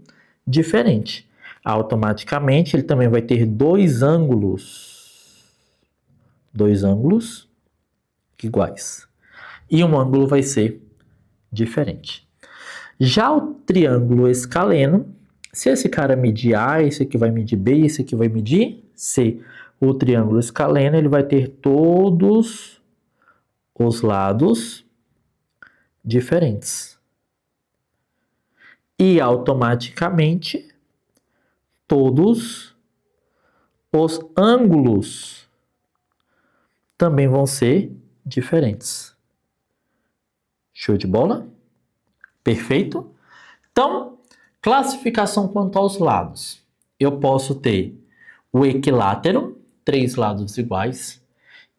diferente. Automaticamente ele também vai ter dois ângulos iguais. E um ângulo vai ser diferente. Já o triângulo escaleno, se esse cara medir A, esse aqui vai medir B, esse aqui vai medir C. O triângulo escaleno, ele vai ter todos os lados diferentes. E automaticamente, todos os ângulos também vão ser diferentes. Show de bola? Perfeito? Então, classificação quanto aos lados. Eu posso ter o equilátero, 3 lados iguais,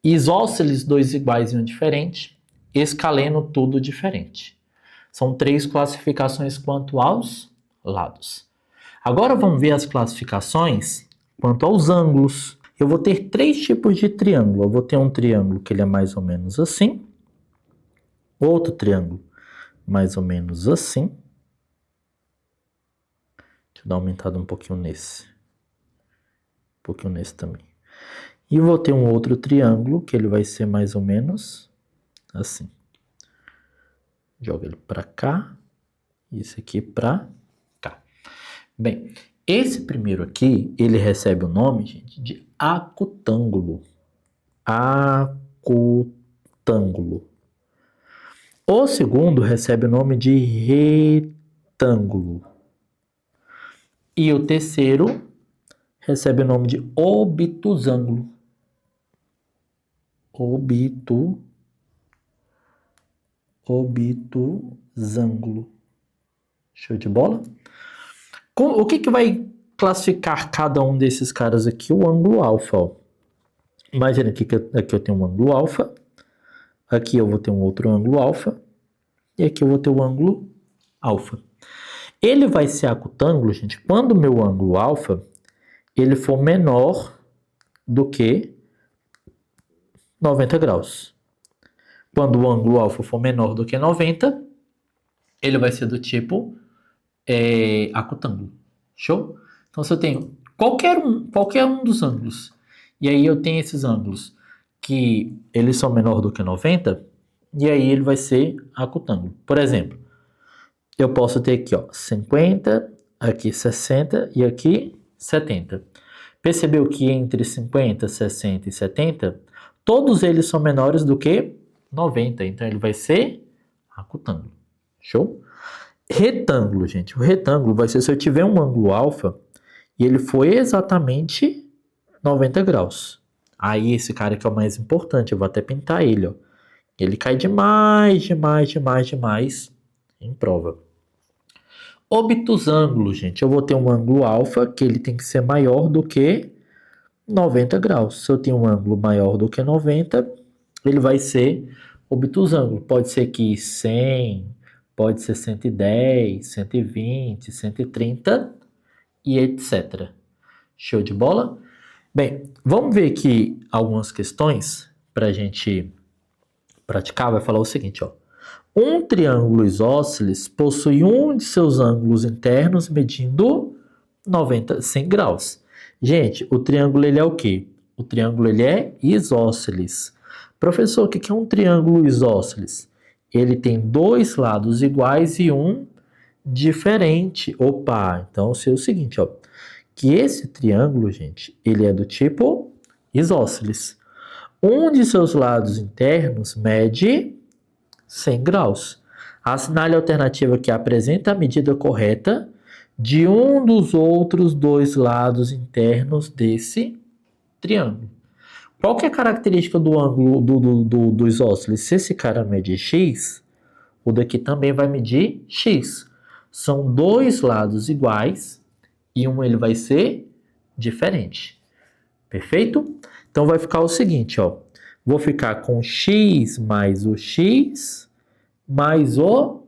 isósceles, 2 iguais e um diferente, escaleno, tudo diferente. São 3 classificações quanto aos lados. Agora vamos ver as classificações quanto aos ângulos. Eu vou ter 3 tipos de triângulo. Eu vou ter um triângulo que ele é mais ou menos assim, outro triângulo mais ou menos assim. Deixa eu dar uma aumentada um pouquinho nesse. Um pouquinho nesse também. E vou ter um outro triângulo que ele vai ser mais ou menos assim. Joga ele para cá. E esse aqui para cá. Bem, esse primeiro aqui, ele recebe o nome, gente, de acutângulo. Acutângulo. O segundo recebe o nome de retângulo. E o terceiro recebe o nome de obtusângulo. Obtusângulo. Show de bola? O que vai classificar cada um desses caras aqui? O ângulo alfa. Ó. Imagina aqui eu tenho um ângulo alfa. Aqui eu vou ter um outro ângulo alfa. E aqui eu vou ter o ângulo alfa. Ele vai ser acutângulo, gente, quando o meu ângulo alfa ele for menor do que 90 graus. Quando o ângulo alfa for menor do que 90, ele vai ser do tipo acutângulo. Show? Então, se eu tenho qualquer um dos ângulos, e aí eu tenho esses ângulos que eles são menor do que 90, e aí ele vai ser acutângulo. Por exemplo, eu posso ter aqui, ó, 50, aqui 60 e aqui 70. Percebeu que entre 50, 60 e 70, todos eles são menores do que 90. Então, ele vai ser Racutângulo. Show? Retângulo, gente. O retângulo vai ser se eu tiver um ângulo alfa e ele foi exatamente 90 graus. Aí esse cara que é o mais importante, eu vou até pintar ele, ó. Ele cai demais em prova. Obtusângulo, gente. Eu vou ter um ângulo alfa que ele tem que ser maior do que 90 graus. Se eu tenho um ângulo maior do que 90, ele vai ser obtusângulo. Pode ser que 100, pode ser 110, 120, 130 e etc. Show de bola? Bem, vamos ver aqui algumas questões para a gente praticar. Vai falar o seguinte, ó. Um triângulo isósceles possui um de seus ângulos internos medindo 100 graus. Gente, o triângulo ele é o quê? O triângulo ele é isósceles. Professor, o que é um triângulo isósceles? Ele tem dois lados iguais e um diferente. Opa, então é o seguinte, ó, que esse triângulo, gente, ele é do tipo isósceles. Um de seus lados internos mede 100 graus. Assinale a alternativa que apresenta a medida correta de um dos outros dois lados internos desse triângulo. Qual que é a característica do ângulo do isósceles? Se esse cara mede x, o daqui também vai medir x. São dois lados iguais e um ele vai ser diferente. Perfeito? Então vai ficar o seguinte, ó. Vou ficar com x mais o x mais o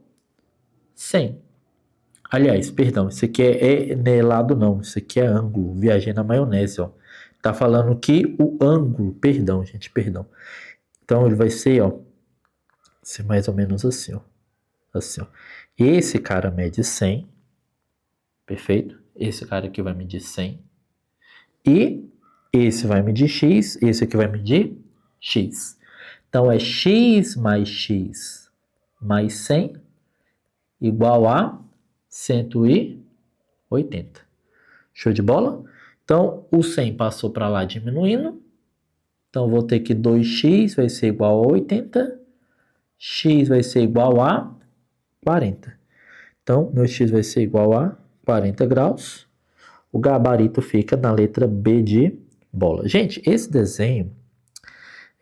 100. Aliás, perdão, isso aqui não é lado não, isso aqui é ângulo, viajei na maionese, ó. Tá falando que o ângulo, perdão, gente, perdão. Então ele vai ser, ó, ser mais ou menos assim, ó. Assim, ó. Esse cara mede 100, perfeito? Esse cara aqui vai medir 100. E esse vai medir x, esse aqui vai medir x. Então é x mais 100 igual a 180. Show de bola? Então, o 100 passou para lá diminuindo. Então, vou ter que 2x vai ser igual a 80. X vai ser igual a 40. Então, meu x vai ser igual a 40 graus. O gabarito fica na letra B de bola. Gente, esse desenho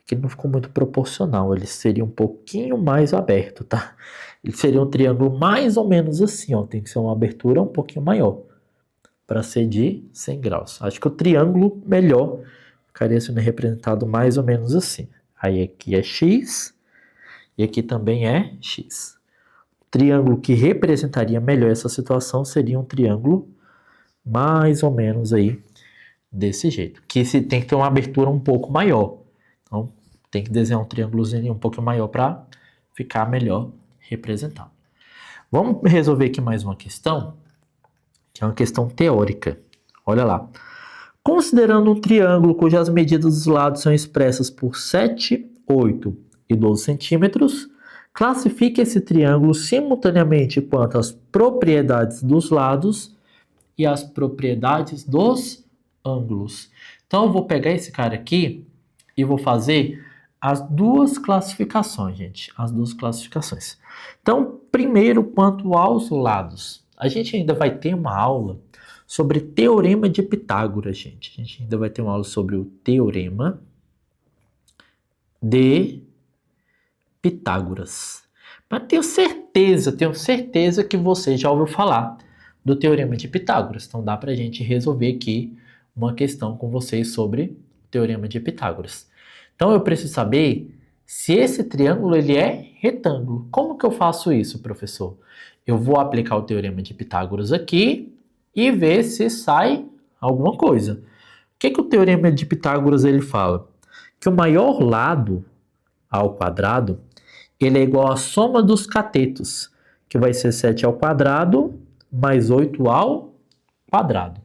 aqui não ficou muito proporcional. Ele seria um pouquinho mais aberto, tá? Ele seria um triângulo mais ou menos assim, ó. Tem que ser uma abertura um pouquinho maior para ser de 100 graus. Acho que o triângulo melhor ficaria sendo representado mais ou menos assim. Aí aqui é x e aqui também é x. O triângulo que representaria melhor essa situação seria um triângulo mais ou menos aí desse jeito. Que se tem que ter uma abertura um pouco maior. Então tem que desenhar um triângulozinho um pouco maior para ficar melhor representado. Vamos resolver aqui mais uma questão, que é uma questão teórica. Olha lá. Considerando um triângulo cujas medidas dos lados são expressas por 7, 8 e 12 centímetros, classifique esse triângulo simultaneamente quanto às propriedades dos lados e às propriedades dos ângulos. Então, eu vou pegar esse cara aqui e vou fazer as duas classificações, gente. As duas classificações. Então, primeiro, quanto aos lados. A gente ainda vai ter uma aula sobre teorema de Pitágoras, gente. A gente ainda vai ter uma aula sobre o teorema de Pitágoras. Mas tenho certeza que você já ouviu falar do teorema de Pitágoras. Então dá para a gente resolver aqui uma questão com vocês sobre o teorema de Pitágoras. Então eu preciso saber se esse triângulo ele é retângulo. Como que eu faço isso, professor? Eu vou aplicar o teorema de Pitágoras aqui e ver se sai alguma coisa. O que o teorema de Pitágoras ele fala? Que o maior lado ao quadrado ele é igual à soma dos catetos, que vai ser 7 ao quadrado mais 8 ao quadrado.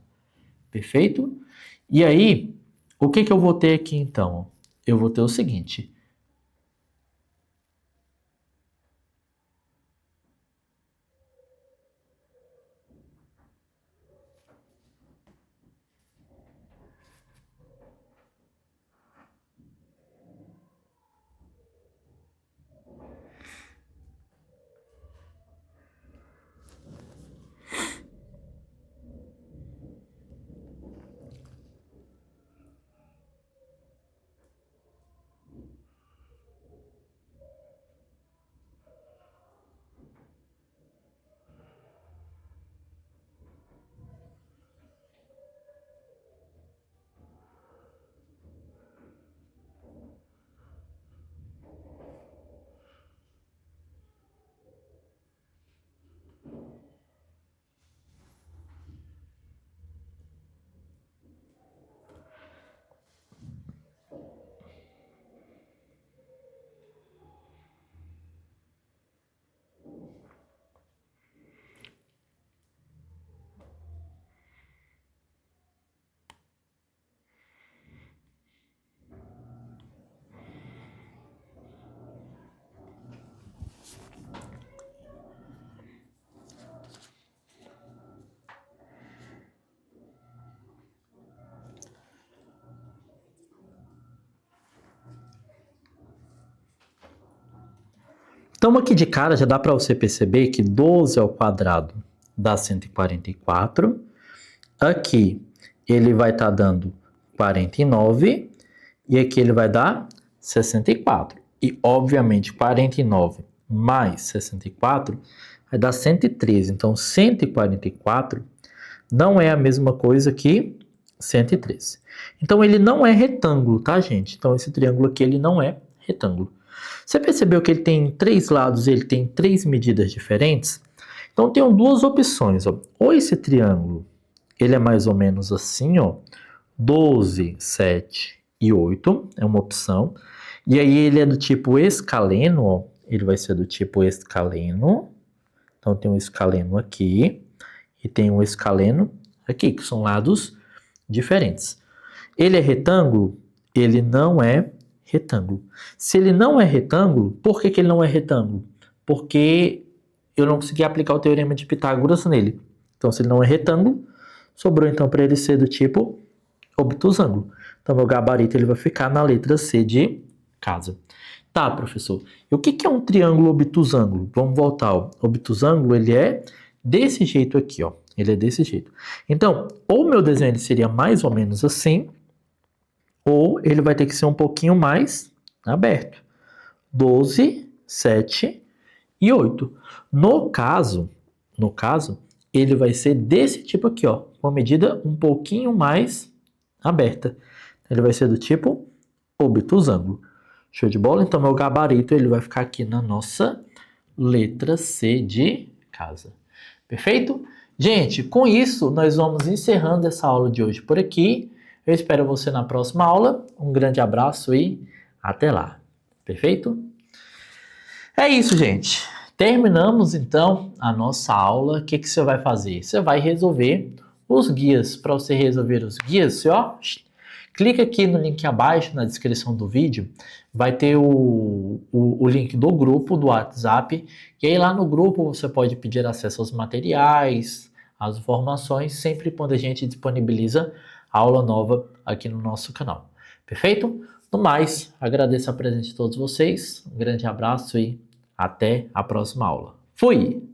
Perfeito? E aí, o que eu vou ter aqui então? Eu vou ter o seguinte. Então aqui de cara já dá para você perceber que 12 ao quadrado dá 144. Aqui ele vai estar dando 49 e aqui ele vai dar 64. E obviamente 49 mais 64 vai dar 113. Então 144 não é a mesma coisa que 113. Então ele não é retângulo, tá, gente? Então esse triângulo aqui ele não é retângulo. Você percebeu que ele tem 3 lados, ele tem 3 medidas diferentes? Então tem duas opções, ó. Ou esse triângulo, ele é mais ou menos assim, ó, 12, 7 e 8, é uma opção. E aí ele é do tipo escaleno, ó, ele vai ser do tipo escaleno. Então tem um escaleno aqui e tem um escaleno aqui, que são lados diferentes. Ele é retângulo? Ele não é retângulo. Se ele não é retângulo, por que ele não é retângulo? Porque eu não consegui aplicar o teorema de Pitágoras nele. Então, se ele não é retângulo, sobrou então para ele ser do tipo obtusângulo. Então, meu gabarito ele vai ficar na letra C de casa. Tá, professor. E o que é um triângulo obtusângulo? Vamos voltar. O obtusângulo ele é desse jeito aqui, ó. Ele é desse jeito. Então, ou meu desenho ele seria mais ou menos assim, ou ele vai ter que ser um pouquinho mais aberto. 12, 7 e 8. No caso, ele vai ser desse tipo aqui, ó, com a medida um pouquinho mais aberta. Ele vai ser do tipo obtusângulo. Show de bola? Então, meu gabarito ele vai ficar aqui na nossa letra C de casa. Perfeito? Gente, com isso, nós vamos encerrando essa aula de hoje por aqui. Eu espero você na próxima aula. Um grande abraço e até lá. Perfeito? É isso, gente. Terminamos, então, a nossa aula. O que você vai fazer? Você vai resolver os guias. Para você resolver os guias, você, ó, clica aqui no link abaixo, na descrição do vídeo. Vai ter o link do grupo do WhatsApp. E aí lá no grupo você pode pedir acesso aos materiais, às informações, sempre quando a gente disponibiliza aula nova aqui no nosso canal. Perfeito? No mais, agradeço a presença de todos vocês. Um grande abraço e até a próxima aula. Fui!